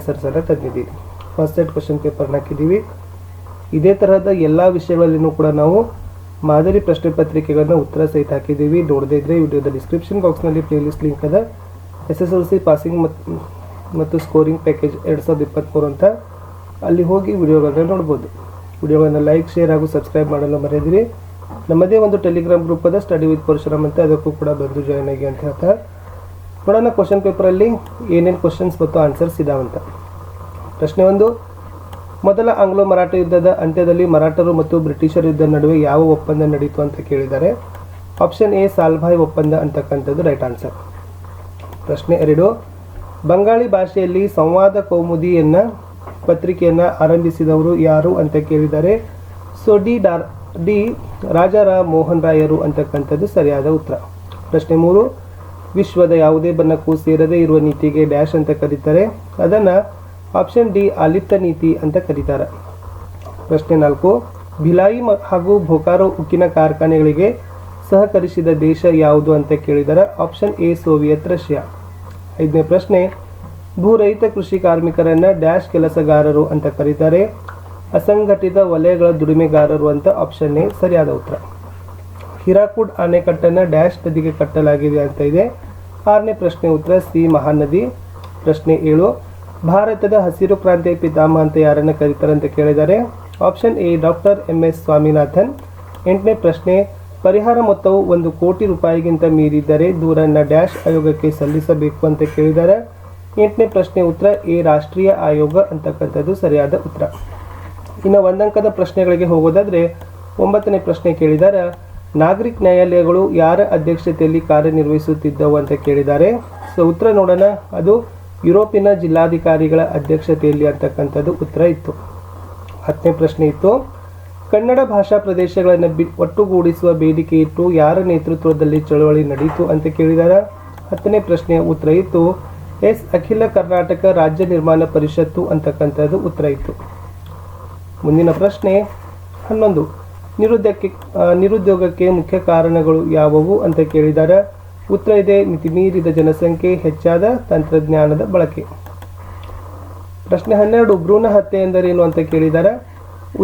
ಆನ್ಸರ್ಸನ್ನು ತಂದಿದ್ದೀವಿ. First set question ಪೇಪರ್ನ ಹಾಕಿದ್ದೀವಿ. ಇದೇ ತರಹದ ಎಲ್ಲ ವಿಷಯಗಳಲ್ಲಿನೂ ಕೂಡ ನಾವು ಮಾದರಿ ಪ್ರಶ್ನೆ ಪತ್ರಿಕೆಗಳನ್ನ ಉತ್ತರ ಸಹಿತ ಹಾಕಿದ್ದೀವಿ. ನೋಡದೇ ಇದ್ದರೆ ವಿಡಿಯೋದ ಡಿಸ್ಕ್ರಿಪ್ಷನ್ ಬಾಕ್ಸ್ನಲ್ಲಿ ಪ್ಲೇಲಿಸ್ಟ್ ಲಿಂಕ್ ಅದ. SSLC ಪಾಸಿಂಗ್ ಮತ್ತು ಸ್ಕೋರಿಂಗ್ ಪ್ಯಾಕೇಜ್ 2023 ಅಂತ ಅಲ್ಲಿ ಹೋಗಿ ವಿಡಿಯೋಗಳನ್ನ ನೋಡ್ಬೋದು. ವಿಡಿಯೋಗಳನ್ನು ಲೈಕ್, ಶೇರ್ ಹಾಗೂ ಸಬ್ಸ್ಕ್ರೈಬ್ ಮಾಡಲು ಮರೆಯದಿರಿ. ನಮ್ಮದೇ ಒಂದು ಟೆಲಿಗ್ರಾಮ್ ಗ್ರೂಪ್ ಅದ, ಸ್ಟಡಿ ವಿತ್ ಪರಶುರಾಮ್ ಅಂತ, ಅದಕ್ಕೂ ಕೂಡ ಬಂದು ಜಾಯ್ನ್ ಆಗಿ ಅಂತ ಹೇಳ್ತಾ ನೋಡೋಣ ಕ್ವಶನ್ ಪೇಪರಲ್ಲಿ ಏನೇನು ಕ್ವಶನ್ಸ್ ಮತ್ತು ಆನ್ಸರ್ಸ್ ಇದಾವಂತ. ಪ್ರಶ್ನೆ 1, ಮೊದಲ ಆಂಗ್ಲೋ ಮರಾಠ ಯುದ್ಧದ ಅಂತ್ಯದಲ್ಲಿ ಮರಾಠರು ಮತ್ತು ಬ್ರಿಟಿಷರ ಯುದ್ಧ ನಡುವೆ ಯಾವ ಒಪ್ಪಂದ ನಡೆಯಿತು ಅಂತ ಕೇಳಿದ್ದಾರೆ. ಆಪ್ಷನ್ ಎ ಸಾಲ್ಭಾಯ್ ಒಪ್ಪಂದ ಅಂತಕ್ಕಂಥದ್ದು ರೈಟ್ ಆನ್ಸರ್. ಪ್ರಶ್ನೆ 2, ಬಂಗಾಳಿ ಭಾಷೆಯಲ್ಲಿ ಸಂವಾದ ಕೌಮುದಿಯನ್ನ ಪತ್ರಿಕೆಯನ್ನು ಆರಂಭಿಸಿದವರು ಯಾರು ಅಂತ ಕೇಳಿದ್ದಾರೆ. ಸೊ ಡಿ ರಾಜಾರಾಮ್ ಮೋಹನ್ ರಾಯರು ಅಂತಕ್ಕಂಥದ್ದು ಸರಿಯಾದ ಉತ್ತರ. ಪ್ರಶ್ನೆ 3, ವಿಶ್ವದ ಯಾವುದೇ ಬಣ್ಣಕ್ಕೂ ಸೇರದೇ ಇರುವ ನೀತಿಗೆ ಡ್ಯಾಶ್ ಅಂತ ಕರೀತಾರೆ. ಅದನ್ನು ಆಪ್ಷನ್ ಡಿ ಆಲಿಪ್ತ ನೀತಿ ಅಂತ ಕರೀತಾರೆ. ಪ್ರಶ್ನೆ 4, ಭಿಲಾಯಿ ಹಾಗೂ ಬೋಕಾರೋ ಉಕ್ಕಿನ ಕಾರ್ಖಾನೆಗಳಿಗೆ ಸಹಕರಿಸಿದ ದೇಶ ಯಾವುದು ಅಂತ ಕೇಳಿದ್ದಾರೆ. Option A Soviet Russia. 5ನೇ ಪ್ರಶ್ನೆ, ಭೂರಹಿತ ಕೃಷಿ ಕಾರ್ಮಿಕರನ್ನ ಡ್ಯಾಶ್ ಕೆಲಸಗಾರರು ಅಂತ ಕರೀತಾರೆ. ಅಸಂಘಟಿತ ವಲಯಗಳ ದುಡಿಮೆಗಾರರು ಅಂತ ಆಪ್ಷನ್ ಎ ಸರಿಯಾದ ಉತ್ತರ. ಹಿರಾಕುಡ್ ಅಣೆಕಟ್ಟನ್ನು ಡ್ಯಾಶ್ ನದಿಗೆ ಕಟ್ಟಲಾಗಿದೆ ಅಂತ ಇದೆ. 6ನೇ ಪ್ರಶ್ನೆ ಉತ್ತರ ಸಿ ಮಹಾನದಿ. ಪ್ರಶ್ನೆ 7, ಭಾರತದ ಹಸಿರು ಕ್ರಾಂತಿಯ ಪಿತಾಮಹ ಅಂತ ಯಾರನ್ನು ಕರೀತಾರೆ ಅಂತ ಕೇಳಿದ್ದಾರೆ. Option A doctor MS Swaminathan. 8ನೇ ಪ್ರಶ್ನೆ, ಪರಿಹಾರ ಮೊತ್ತವು 1 ಕೋಟಿ ರೂಪಾಯಿಗಿಂತ ಮೀರಿದ್ದರೆ ದೂರನ್ನು ಡ್ಯಾಶ್ ಆಯೋಗಕ್ಕೆ ಸಲ್ಲಿಸಬೇಕು ಅಂತ ಕೇಳಿದ್ದಾರೆ. 8ನೇ ಪ್ರಶ್ನೆ ಉತ್ತರ ಎ ರಾಷ್ಟ್ರೀಯ ಆಯೋಗ ಅಂತಕ್ಕಂಥದ್ದು ಸರಿಯಾದ ಉತ್ತರ. ಇನ್ನು ಒಂದಂಕದ ಪ್ರಶ್ನೆಗಳಿಗೆ ಹೋಗೋದಾದರೆ 9ನೇ ಪ್ರಶ್ನೆ ಕೇಳಿದ್ದಾರೆ, ನಾಗರಿಕ ನ್ಯಾಯಾಲಯಗಳು ಯಾರ ಅಧ್ಯಕ್ಷತೆಯಲ್ಲಿ ಕಾರ್ಯನಿರ್ವಹಿಸುತ್ತಿದ್ದವು ಅಂತ ಕೇಳಿದ್ದಾರೆ. ಸೊ ಉತ್ತರ ನೋಡೋಣ, ಅದು ಯುರೋಪಿನ ಜಿಲ್ಲಾಧಿಕಾರಿಗಳ ಅಧ್ಯಕ್ಷತೆಯಲ್ಲಿ ಅಂತಕ್ಕಂಥದ್ದು ಉತ್ತರ ಇತ್ತು. 10ನೇ ಪ್ರಶ್ನೆ ಇತ್ತು, ಕನ್ನಡ ಭಾಷಾ ಪ್ರದೇಶಗಳನ್ನು ಒಟ್ಟುಗೂಡಿಸುವ ಬೇಡಿಕೆ ಇಟ್ಟು ಯಾರ ನೇತೃತ್ವದಲ್ಲಿ ಚಳವಳಿ ನಡೆಯಿತು ಅಂತ ಕೇಳಿದ್ದಾರೆ. 10ನೇ ಪ್ರಶ್ನೆಯ ಉತ್ತರ ಇತ್ತು ಎಸ್ ಅಖಿಲ ಕರ್ನಾಟಕ ರಾಜ್ಯ ನಿರ್ಮಾಣ ಪರಿಷತ್ತು ಅಂತಕ್ಕಂಥದ್ದು ಉತ್ತರ ಇತ್ತು. ಮುಂದಿನ ಪ್ರಶ್ನೆ 11, ನಿರುದ್ಯೋಗಕ್ಕೆ ಮುಖ್ಯ ಕಾರಣಗಳು ಯಾವುವು ಅಂತ ಕೇಳಿದ್ದಾರೆ. ಉತ್ತರ ಇದೆ ಮಿತಿಮೀರಿದ ಜನಸಂಖ್ಯೆ, ಹೆಚ್ಚಾದ ತಂತ್ರಜ್ಞಾನದ ಬಳಕೆ. ಪ್ರಶ್ನೆ 12, ಭ್ರೂಣ ಹತ್ಯೆ ಎಂದರೇನು ಅಂತ ಕೇಳಿದ್ದಾರೆ.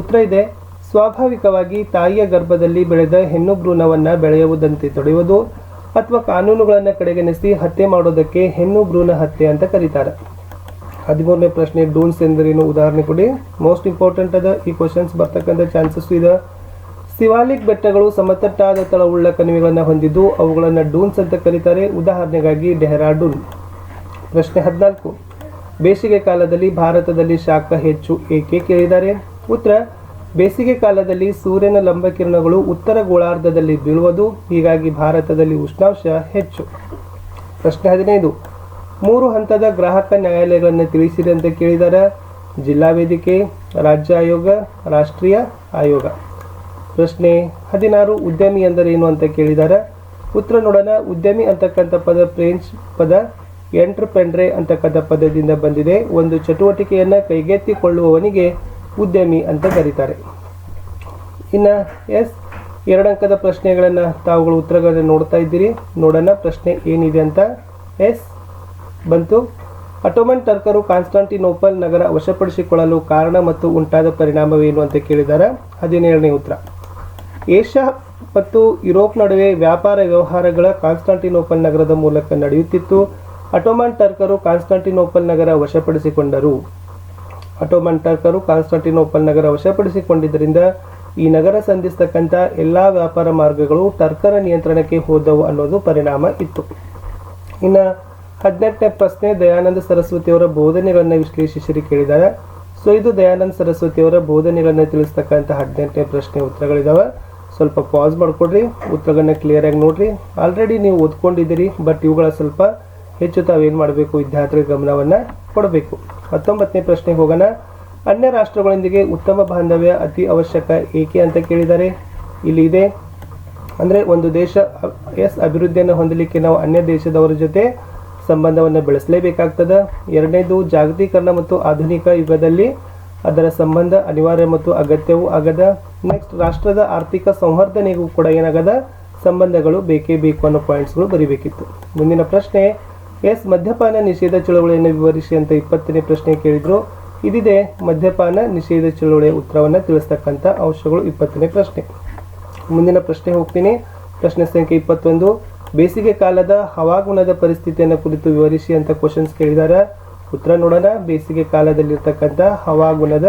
ಉತ್ತರ ಇದೆ ಸ್ವಾಭಾವಿಕವಾಗಿ ತಾಯಿಯ ಗರ್ಭದಲ್ಲಿ ಬೆಳೆದ ಹೆಣ್ಣು ಭ್ರೂಣವನ್ನು ಬೆಳೆಯುವುದಂತೆ ತಡೆಯುವುದು ಅಥವಾ ಕಾನೂನುಗಳನ್ನು ಕಡೆಗಣಿಸಿ ಹತ್ಯೆ ಮಾಡೋದಕ್ಕೆ ಹೆಣ್ಣು ಭ್ರೂಣ ಹತ್ಯೆ ಅಂತ ಕರೀತಾರೆ. 13ನೇ ಪ್ರಶ್ನೆ, ಡೂನ್ಸ್ ಎಂದರೇನು ಉದಾಹರಣೆ ಕೊಡಿ. ಮೋಸ್ಟ್ ಇಂಪಾರ್ಟೆಂಟ್ ಅದ, ಈ ಕ್ವಶನ್ಸ್ ಬರ್ತಕ್ಕಂಥ ಚಾನ್ಸಸ್ ಇದೆ. ಶಿವಾಲಿಕ್ ಬೆಟ್ಟಗಳು ಸಮತಟ್ಟಾದ ತಳವುಳ್ಳ ಕಣಿವೆಗಳನ್ನು ಹೊಂದಿದ್ದು ಅವುಗಳನ್ನು ಡೂನ್ಸ್ ಅಂತ ಕರೀತಾರೆ. ಉದಾಹರಣೆಗಾಗಿ ಡೆಹ್ರಾಡೂನ್. ಪ್ರಶ್ನೆ 14, ಬೇಸಿಗೆ ಕಾಲದಲ್ಲಿ ಭಾರತದಲ್ಲಿ ಶಾಖ ಹೆಚ್ಚು ಏಕೆ ಕೇಳಿದ್ದಾರೆ. ಉತ್ತರ, ಬೇಸಿಗೆ ಕಾಲದಲ್ಲಿ ಸೂರ್ಯನ ಲಂಬಕಿರಣಗಳು ಉತ್ತರ ಗೋಳಾರ್ಧದಲ್ಲಿ ಬೀಳುವುದು, ಹೀಗಾಗಿ ಭಾರತದಲ್ಲಿ ಉಷ್ಣಾಂಶ ಹೆಚ್ಚು. ಪ್ರಶ್ನೆ 15, 3 ಹಂತದ ಗ್ರಾಹಕ ನ್ಯಾಯಾಲಯಗಳನ್ನು ತಿಳಿಸಿದೆ ಅಂತ ಕೇಳಿದ್ದಾರೆ. ಜಿಲ್ಲಾ ವೇದಿಕೆ, ರಾಜ್ಯ ಆಯೋಗ, ರಾಷ್ಟ್ರೀಯ ಆಯೋಗ. ಪ್ರಶ್ನೆ 16, ಉದ್ಯಮಿ ಎಂದರೇನು ಅಂತ ಕೇಳಿದ್ದಾರೆ. ಉತ್ತರ ನೋಡೋಣ, ಉದ್ಯಮಿ ಅಂತಕ್ಕಂಥ ಪದ ಫ್ರೆಂಚ್ ಪದ ಎಂಟ್ರಪ್ರೆನ್ರೆ ಅಂತಕ್ಕಂಥ ಪದದಿಂದ ಬಂದಿದೆ. ಒಂದು ಚಟುವಟಿಕೆಯನ್ನು ಕೈಗೆತ್ತಿಕೊಳ್ಳುವವನಿಗೆ ಉದ್ಯಮಿ ಅಂತ ಕರೀತಾರೆ. ಇನ್ನು ಎಸ್ 2 ಅಂಕದ ಪ್ರಶ್ನೆಗಳನ್ನು ತಾವುಗಳು ಉತ್ತರಗಳನ್ನು ನೋಡ್ತಾ ಇದ್ದೀರಿ. ನೋಡೋಣ ಪ್ರಶ್ನೆ ಏನಿದೆ ಅಂತ. ಎಸ್ ಬಂತು, ಅಟೋಮನ್ ಟರ್ಕರು ಕಾನ್ಸ್ಟಾಂಟಿನೋಪಲ್ ನಗರ ವಶಪಡಿಸಿಕೊಳ್ಳಲು ಕಾರಣ ಮತ್ತು ಉಂಟಾದ ಪರಿಣಾಮವೇನು ಅಂತ ಕೇಳಿದ್ದಾರೆ. 17ನೇ ಉತ್ತರ, ಏಷ್ಯಾ ಮತ್ತು ಯುರೋಪ್ ನಡುವೆ ವ್ಯಾಪಾರ ವ್ಯವಹಾರಗಳ ಕಾನ್ಸ್ಟಾಂಟಿನೋಪಲ್ ನಗರದ ಮೂಲಕ ನಡೆಯುತ್ತಿತ್ತು. ಅಟೋಮನ್ ಟರ್ಕರು ಕಾನ್ಸ್ಟಾಂಟಿನೋಪಲ್ ನಗರ ವಶಪಡಿಸಿಕೊಂಡರು. ಅಟೋಮನ್ ಟರ್ಕರು ಕಾನ್ಸ್ಟಾಂಟಿನೋಪಲ್ ನಗರ ವಶಪಡಿಸಿಕೊಂಡಿದ್ದರಿಂದ ಈ ನಗರ ಸಂಧಿಸ್ತಕ್ಕಂಥ ಎಲ್ಲ ವ್ಯಾಪಾರ ಮಾರ್ಗಗಳು ಟರ್ಕರ ನಿಯಂತ್ರಣಕ್ಕೆ ಹೋದವು ಅನ್ನೋದು ಪರಿಣಾಮ ಇತ್ತು. ಇನ್ನು 18ನೇ ಪ್ರಶ್ನೆ, ದಯಾನಂದ ಸರಸ್ವತಿಯವರ ಬೋಧನೆಗಳನ್ನು ವಿಶ್ಲೇಷಿಸಿ ಕೇಳಿದ್ದಾರೆ. ಸೊ ಇದು ದಯಾನಂದ ಸರಸ್ವತಿಯವರ ಬೋಧನೆಗಳನ್ನು ತಿಳಿಸ್ತಕ್ಕಂಥ 18ನೇ ಪ್ರಶ್ನೆ ಉತ್ತರಗಳಿದ್ದಾವೆ. ಸ್ವಲ್ಪ ಪಾಸ್ ಮಾಡಿಕೊಡ್ರಿ, ಉತ್ತರಗಳನ್ನ ಕ್ಲಿಯರಾಗಿ ನೋಡ್ರಿ. ಆಲ್ರೆಡಿ ನೀವು ಓದ್ಕೊಂಡಿದ್ದೀರಿ, ಬಟ್ ಇವುಗಳ ಸ್ವಲ್ಪ ಹೆಚ್ಚು ತಾವೇನು ಮಾಡಬೇಕು, ವಿದ್ಯಾರ್ಥಿಗಳ ಗಮನವನ್ನು ಕೊಡಬೇಕು. 19ನೇ ಪ್ರಶ್ನೆಗೆ ಹೋಗೋಣ. ಅನ್ಯ ರಾಷ್ಟ್ರಗಳೊಂದಿಗೆ ಉತ್ತಮ ಬಾಂಧವ್ಯ ಅತಿ ಅವಶ್ಯಕ ಏಕೆ ಅಂತ ಕೇಳಿದ್ದಾರೆ. ಇಲ್ಲಿ ಇದೆ ಅಂದರೆ ಒಂದು ದೇಶ ಅಭಿವೃದ್ಧಿಯನ್ನು ಹೊಂದಲಿಕ್ಕೆ ನಾವು ಅನ್ಯ ದೇಶದವರ ಜೊತೆ ಸಂಬಂಧವನ್ನು ಬೆಳೆಸಲೇಬೇಕಾಗ್ತದೆ. 2ನೇದು, ಜಾಗತೀಕರಣ ಮತ್ತು ಆಧುನಿಕ ಯುಗದಲ್ಲಿ ಅದರ ಸಂಬಂಧ ಅನಿವಾರ್ಯ ಮತ್ತು ಅಗತ್ಯವೂ ಆಗದ. ನೆಕ್ಸ್ಟ್, ರಾಷ್ಟ್ರದ ಆರ್ಥಿಕ ಸಂವರ್ಧನೆಗೂ ಕೂಡ ಏನಾಗದ, ಸಂಬಂಧಗಳು ಬೇಕೇ ಬೇಕು ಅನ್ನೋ ಪಾಯಿಂಟ್ಸ್ಗಳು ಬರೀಬೇಕಿತ್ತು. ಮುಂದಿನ ಪ್ರಶ್ನೆ, ಎಸ್ ಮದ್ಯಪಾನ ನಿಷೇಧ ಚಳವಳಿಯನ್ನು ವಿವರಿಸಿ ಅಂತ 20ನೇ ಪ್ರಶ್ನೆ ಕೇಳಿದ್ರು. ಇದಿದೆ ಮದ್ಯಪಾನ ನಿಷೇಧ ಚಳವಳಿಯ ಉತ್ತರವನ್ನು ತಿಳಿಸ್ತಕ್ಕಂಥ ಅಂಶಗಳು 20ನೇ ಪ್ರಶ್ನೆ. ಮುಂದಿನ ಪ್ರಶ್ನೆ ಹೋಗ್ತೀನಿ. ಪ್ರಶ್ನೆ ಸಂಖ್ಯೆ 21, ಬೇಸಿಗೆ ಕಾಲದ ಹವಾಗುಣದ ಪರಿಸ್ಥಿತಿಯನ್ನು ಕುರಿತು ವಿವರಿಸಿ ಅಂತ ಕ್ವಶನ್ಸ್ ಕೇಳಿದ್ದಾರೆ. ಉತ್ತರ ನೋಡೋಣ. ಬೇಸಿಗೆ ಕಾಲದಲ್ಲಿರ್ತಕ್ಕಂಥ ಹವಾಗುಣದ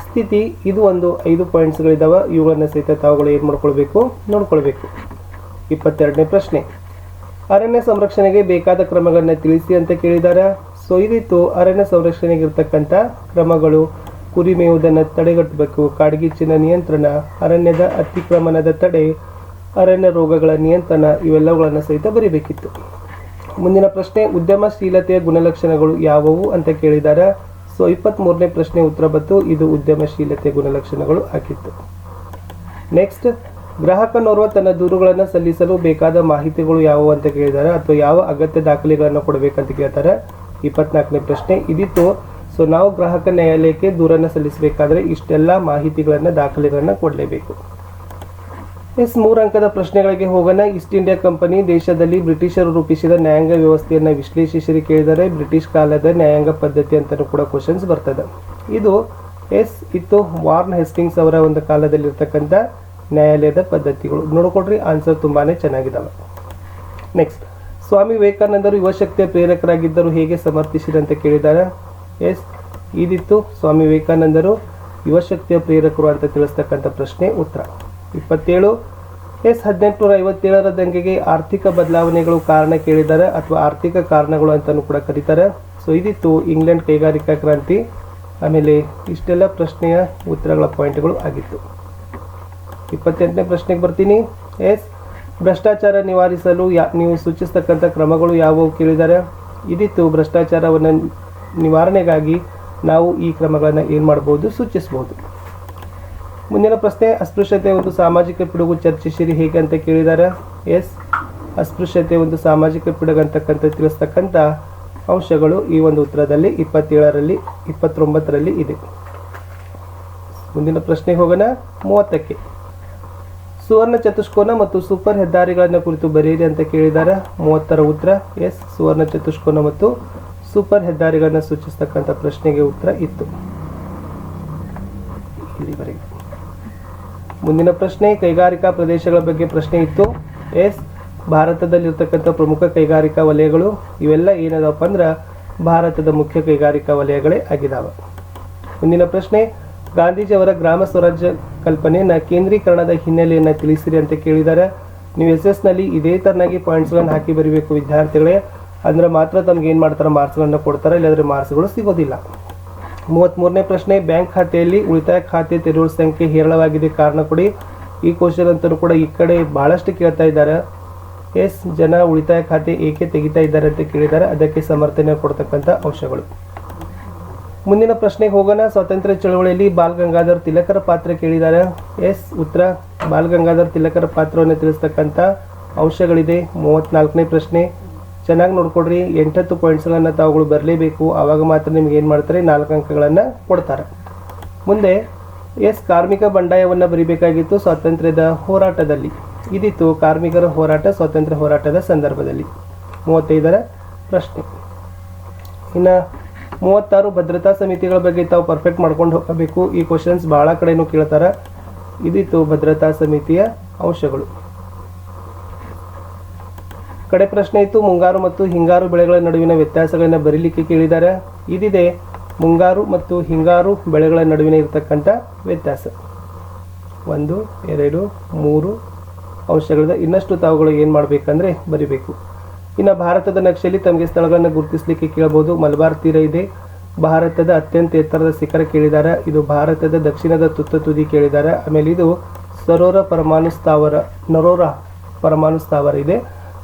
ಸ್ಥಿತಿ, ಇದು ಒಂದು 5 ಪಾಯಿಂಟ್ಸ್ಗಳಿದ್ದಾವೆ. ಇವುಗಳನ್ನು ಸಹಿತ ತಾವುಗಳು ಏನು ಮಾಡ್ಕೊಳ್ಬೇಕು, ನೋಡ್ಕೊಳ್ಬೇಕು. 22ನೇ ಪ್ರಶ್ನೆ, ಅರಣ್ಯ ಸಂರಕ್ಷಣೆಗೆ ಬೇಕಾದ ಕ್ರಮಗಳನ್ನು ತಿಳಿಸಿ ಅಂತ ಕೇಳಿದ್ದಾರೆ. ಸೊ ಇದಿತ್ತು ಅರಣ್ಯ ಸಂರಕ್ಷಣೆಗೆ ಇರ್ತಕ್ಕಂಥ ಕ್ರಮಗಳು. ಕುರಿ ಮೇಯುವುದನ್ನು ತಡೆಗಟ್ಟಬೇಕು, ಕಾಡ್ಗಿಚ್ಚಿನ ನಿಯಂತ್ರಣ, ಅರಣ್ಯದ ಅತಿಕ್ರಮಣದ ತಡೆ, ಅರಣ್ಯ ರೋಗಗಳ ನಿಯಂತ್ರಣ, ಇವೆಲ್ಲವುಗಳನ್ನು ಸಹಿತ ಬರೀಬೇಕಿತ್ತು. ಮುಂದಿನ ಪ್ರಶ್ನೆ, ಉದ್ಯಮಶೀಲತೆಯ ಗುಣಲಕ್ಷಣಗಳು ಯಾವುವು ಅಂತ ಕೇಳಿದ್ದಾರೆ. ಸೊ 23ನೇ ಪ್ರಶ್ನೆ ಉತ್ತರ ಬಂತು. ಇದು ಉದ್ಯಮಶೀಲತೆಯ ಗುಣಲಕ್ಷಣಗಳು ಆಗಿತ್ತು. ನೆಕ್ಸ್ಟ್, ಗ್ರಾಹಕನೋರ್ವ ತನ್ನ ದೂರುಗಳನ್ನು ಸಲ್ಲಿಸಲು ಬೇಕಾದ ಮಾಹಿತಿಗಳು ಯಾವುವು ಅಂತ ಕೇಳಿದ್ದಾರೆ, ಅಥವಾ ಯಾವ ಅಗತ್ಯ ದಾಖಲೆಗಳನ್ನು ಕೊಡಬೇಕಂತ ಕೇಳ್ತಾರೆ. 24ನೇ ಪ್ರಶ್ನೆ ಇದಿತ್ತು. ಸೊ ನಾವು ಗ್ರಾಹಕ ನ್ಯಾಯಾಲಯಕ್ಕೆ ದೂರನ್ನು ಸಲ್ಲಿಸಬೇಕಾದ್ರೆ ಇಷ್ಟೆಲ್ಲ ಮಾಹಿತಿಗಳನ್ನು, ದಾಖಲೆಗಳನ್ನು ಕೊಡಲೇಬೇಕು. 3 ಅಂಕದ ಪ್ರಶ್ನೆಗಳಿಗೆ ಹೋಗೋಣ. ಈಸ್ಟ್ ಇಂಡಿಯಾ ಕಂಪನಿ ದೇಶದಲ್ಲಿ ಬ್ರಿಟಿಷರು ರೂಪಿಸಿದ ನ್ಯಾಯಾಂಗ ವ್ಯವಸ್ಥೆಯನ್ನು ವಿಶ್ಲೇಷಿಸಿ ಕೇಳಿದರೆ ಬ್ರಿಟಿಷ್ ಕಾಲದ ನ್ಯಾಯಾಂಗ ಪದ್ಧತಿ ಅಂತಲೂ ಕೂಡ ಕ್ವಶನ್ಸ್ ಬರ್ತದೆ. ಇದು ಇತ್ತು ವಾರ್ನ್ ಹೇಸ್ಟಿಂಗ್ಸ್ ಅವರ ಒಂದು ಕಾಲದಲ್ಲಿರ್ತಕ್ಕಂಥ ನ್ಯಾಯಾಲಯದ ಪದ್ಧತಿಗಳು. ನೋಡ್ಕೊಡ್ರಿ, ಆನ್ಸರ್ ತುಂಬಾನೇ ಚೆನ್ನಾಗಿದ್ದಾವೆ. ನೆಕ್ಸ್ಟ್, ಸ್ವಾಮಿ ವಿವೇಕಾನಂದರು ಯುವಶಕ್ತಿಯ ಪ್ರೇರಕರಾಗಿದ್ದರು, ಹೇಗೆ ಸಮರ್ಥಿಸಿರಿ ಅಂತ ಕೇಳಿದ್ದಾರೆ. ಇದಿತ್ತು ಸ್ವಾಮಿ ವಿವೇಕಾನಂದರು ಯುವಶಕ್ತಿಯ ಪ್ರೇರಕರು ಅಂತ ತಿಳಿಸ್ತಕ್ಕಂಥ ಪ್ರಶ್ನೆ ಉತ್ತರ. 27, 1857ರ ದಂಗೆಗೆ ಆರ್ಥಿಕ ಬದಲಾವಣೆಗಳು ಕಾರಣ ಕೇಳಿದ್ದಾರೆ, ಅಥವಾ ಆರ್ಥಿಕ ಕಾರಣಗಳು ಅಂತಲೂ ಕೂಡ ಕರೀತಾರೆ. ಸೊ ಇದಿತ್ತು ಇಂಗ್ಲೆಂಡ್ ಕೈಗಾರಿಕಾ ಕ್ರಾಂತಿ. ಆಮೇಲೆ ಇಷ್ಟೆಲ್ಲ ಪ್ರಶ್ನೆಯ ಉತ್ತರಗಳ ಪಾಯಿಂಟ್ಗಳು ಆಗಿತ್ತು. 28ನೇ ಪ್ರಶ್ನೆಗೆ ಬರ್ತೀನಿ. ಭ್ರಷ್ಟಾಚಾರ ನಿವಾರಿಸಲು ನೀವು ಸೂಚಿಸ್ತಕ್ಕಂಥ ಕ್ರಮಗಳು ಯಾವುವು ಕೇಳಿದ್ದಾರೆ. ಇದಿತ್ತು ಭ್ರಷ್ಟಾಚಾರವನ್ನು ನಿವಾರಣೆಗಾಗಿ ನಾವು ಈ ಕ್ರಮಗಳನ್ನು ಏನು ಮಾಡ್ಬೋದು, ಸೂಚಿಸ್ಬೋದು. ಮುಂದಿನ ಪ್ರಶ್ನೆ, ಅಸ್ಪೃಶ್ಯತೆ ಒಂದು ಸಾಮಾಜಿಕ ಪಿಡುಗು, ಚರ್ಚಿಸಿರಿ ಹೇಗೆ ಅಂತ ಕೇಳಿದ್ದಾರೆ. ಅಸ್ಪೃಶ್ಯತೆ ಒಂದು ಸಾಮಾಜಿಕ ಪಿಡುಗು ಅಂತಕ್ಕಂಥ ತಿಳಿಸ್ತಕ್ಕಂಥ ಅಂಶಗಳು ಈ ಒಂದು ಉತ್ತರದಲ್ಲಿ 27ರಲ್ಲಿ 29ರಲ್ಲಿ ಇದೆ. ಮುಂದಿನ ಪ್ರಶ್ನೆಗೆ ಹೋಗೋಣ. 30ಕ್ಕೆ, ಸುವರ್ಣ ಚತುಷ್ಕೋನ ಮತ್ತು ಸೂಪರ್ ಹೆದ್ದಾರಿಗಳನ್ನು ಕುರಿತು ಬರೆಯಿರಿ ಅಂತ ಕೇಳಿದ್ದಾರೆ. 30ರ ಉತ್ತರ ಸುವರ್ಣ ಚತುಷ್ಕೋನ ಮತ್ತು ಸೂಪರ್ ಹೆದ್ದಾರಿಗಳನ್ನು ಸೂಚಿಸ್ತಕ್ಕಂಥ ಪ್ರಶ್ನೆಗೆ ಉತ್ತರ ಇತ್ತು. ಇಲ್ಲಿವರೆಗೆ. ಮುಂದಿನ ಪ್ರಶ್ನೆ, ಕೈಗಾರಿಕಾ ಪ್ರದೇಶಗಳ ಬಗ್ಗೆ ಪ್ರಶ್ನೆ ಇತ್ತು. ಭಾರತದಲ್ಲಿರ್ತಕ್ಕಂಥ ಪ್ರಮುಖ ಕೈಗಾರಿಕಾ ವಲಯಗಳು ಇವೆಲ್ಲ ಏನದಪ್ಪ ಅಂದ್ರೆ ಭಾರತದ ಮುಖ್ಯ ಕೈಗಾರಿಕಾ ವಲಯಗಳೇ ಆಗಿದಾವೆ. ಮುಂದಿನ ಪ್ರಶ್ನೆ, ಗಾಂಧೀಜಿಯವರ ಗ್ರಾಮ ಸ್ವರಾಜ್ಯ ಕಲ್ಪನೆಯನ್ನು ಕೇಂದ್ರೀಕರಣದ ಹಿನ್ನೆಲೆಯನ್ನು ತಿಳಿಸಿರಿ ಅಂತ ಕೇಳಿದ್ದಾರೆ. ನೀವು ನಲ್ಲಿ ಇದೇ ತರನಾಗಿ ಪಾಯಿಂಟ್ಸ್ಗಳನ್ನು ಹಾಕಿ ಬರೀಬೇಕು ವಿದ್ಯಾರ್ಥಿಗಳೇ. ಅಂದ್ರೆ ಮಾತ್ರ ತಮ್ಗೆ ಏನು ಮಾಡ್ತಾರೆ, ಮಾರ್ಕ್ಸ್ಗಳನ್ನು ಕೊಡ್ತಾರೆ, ಇಲ್ಲಾಂದರೆ ಮಾರ್ಕ್ಸ್ಗಳು ಸಿಗೋದಿಲ್ಲ. 33ನೇ ಪ್ರಶ್ನೆ, ಬ್ಯಾಂಕ್ ಖಾತೆಯಲ್ಲಿ ಉಳಿತಾಯ ಖಾತೆ ತೆರೆಯುವ ಸಂಖ್ಯೆ ಹೇರಳವಾಗಿದೆ, ಕಾರಣ ಕೊಡಿ. ಈ ಕ್ವಶನ್ ಅಂತಲೂ ಕೂಡ ಈ ಕಡೆ ಬಹಳಷ್ಟು ಕೇಳ್ತಾ ಇದ್ದಾರೆ. ಜನ ಉಳಿತಾಯ ಖಾತೆ ಏಕೆ ತೆಗಿತಾ ಇದ್ದಾರೆ ಅಂತ ಕೇಳಿದ್ದಾರೆ, ಅದಕ್ಕೆ ಸಮರ್ಥನೆ ಕೊಡ್ತಕ್ಕಂಥ ಅಂಶಗಳು. ಮುಂದಿನ ಪ್ರಶ್ನೆಗೆ ಹೋಗೋಣ. ಸ್ವಾತಂತ್ರ್ಯ ಚಳವಳಿಯಲ್ಲಿ ಬಾಲ್ ಗಂಗಾಧರ್ ತಿಲಕರ ಪಾತ್ರ ಕೇಳಿದ್ದಾರೆ. ಉತ್ತರ ಬಾಲ್ ಗಂಗಾಧರ್ ತಿಲಕರ ಪಾತ್ರವನ್ನು ತಿಳಿಸ್ತಕ್ಕಂಥ ಅಂಶಗಳಿದೆ. 34ನೇ ಪ್ರಶ್ನೆ ಚೆನ್ನಾಗಿ ನೋಡ್ಕೊಡ್ರಿ. 8 ಪಾಯಿಂಟ್ಸ್ಗಳನ್ನು ತಾವುಗಳು ಬರಲೇಬೇಕು, ಆವಾಗ ಮಾತ್ರ ನಿಮ್ಗೆ ಏನು ಮಾಡ್ತಾರೆ, 4 ಅಂಕಗಳನ್ನು ಕೊಡ್ತಾರೆ. ಮುಂದೆ ಕಾರ್ಮಿಕ ಬಂಡಾಯವನ್ನು ಬರಿಬೇಕಾಗಿತ್ತು ಸ್ವಾತಂತ್ರ್ಯದ ಹೋರಾಟದಲ್ಲಿ. ಇದಿತ್ತು ಕಾರ್ಮಿಕರ ಹೋರಾಟ ಸ್ವಾತಂತ್ರ್ಯ ಹೋರಾಟದ ಸಂದರ್ಭದಲ್ಲಿ. 35ರ ಪ್ರಶ್ನೆ. ಇನ್ನು 36 ಭದ್ರತಾ ಸಮಿತಿಗಳ ಬಗ್ಗೆ ತಾವು ಪರ್ಫೆಕ್ಟ್ ಮಾಡ್ಕೊಂಡು ಹೋಗಬೇಕು. ಈ ಕ್ವಶನ್ಸ್ ಭಾಳ ಕಡೆನೂ ಕೇಳ್ತಾರೆ. ಇದಿತ್ತು ಭದ್ರತಾ ಸಮಿತಿಯ ಅಂಶಗಳು. ಕಡೆ ಪ್ರಶ್ನೆ ಇತ್ತು, ಮುಂಗಾರು ಮತ್ತು ಹಿಂಗಾರು ಬೆಳೆಗಳ ನಡುವಿನ ವ್ಯತ್ಯಾಸಗಳನ್ನು ಬರೀಲಿಕ್ಕೆ ಕೇಳಿದ್ದಾರೆ. ಇದಿದೆ ಮುಂಗಾರು ಮತ್ತು ಹಿಂಗಾರು ಬೆಳೆಗಳ ನಡುವಿನ ಇರತಕ್ಕಂಥ ವ್ಯತ್ಯಾಸ. 1, 2, 3 ಅಂಶಗಳಿದೆ. ಇನ್ನಷ್ಟು ತಾವುಗಳು ಏನು ಮಾಡಬೇಕಂದ್ರೆ ಬರಿಬೇಕು. ಇನ್ನು ಭಾರತದ ನಕ್ಷೆಯಲ್ಲಿ ತಮಗೆ ಸ್ಥಳಗಳನ್ನು ಗುರುತಿಸಲಿಕ್ಕೆ ಕೇಳಬಹುದು. ಮಲಬಾರ್ ತೀರ ಇದೆ, ಭಾರತದ ಅತ್ಯಂತ ಎತ್ತರದ ಶಿಖರ ಕೇಳಿದ್ದಾರೆ, ಇದು ಭಾರತದ ದಕ್ಷಿಣದ ತುತ್ತ ತುದಿ ಕೇಳಿದ್ದಾರೆ. ಆಮೇಲೆ ಇದು ನರೋರಾ ಪರಮಾಣು ಸ್ಥಾವರ ಇದೆ.